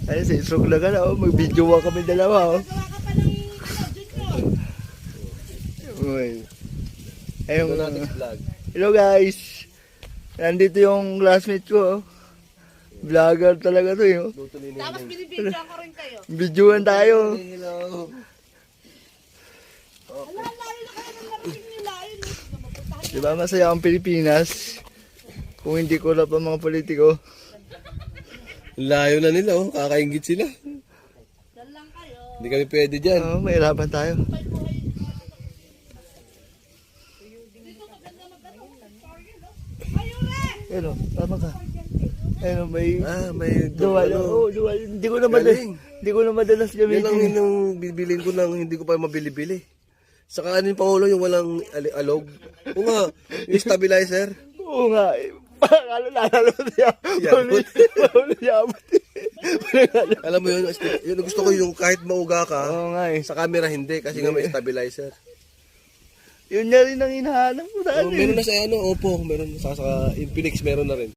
Ay, sa isog na ka na, oh. Mag-video ka kami dalawa, oh. Uy. Ayun, hello guys. Nandito yung classmate ko, oh. Vlogger talaga to, oh. Tapos binibidyoan ko rin kayo. Videoan tayo. Hello. Layo na kayo ng narinig nila. Ayun. Diba masaya ang Pilipinas? Kung hindi ko pa mga politiko. Layo na nila, oh. Kakaingit sila. Dal lang kayo. Hindi kami pwede dyan. Oo, mahirapan tayo. Ayun, tama ka. Ayun, may May duwal. Oo, duwal. Hindi ko na madalas. Galing. Hindi ko na madalas Yan ang gamitin. yung bibilin ko nang hindi ko pa mabili-bili. Saka ano yung Pangulo, yung walang alog. O nga, yung stabilizer. Oo nga. Parang lalalo niya. Yabot. Yabot. Alam mo yun, yun gusto ko yung kahit mauga ka, Oo nga eh. sa camera hindi kasi nga may stabilizer. Yun nga rin ang hinahanap ko dati. Meron na sa ano, Oppo, meron sa Infinix meron na rin.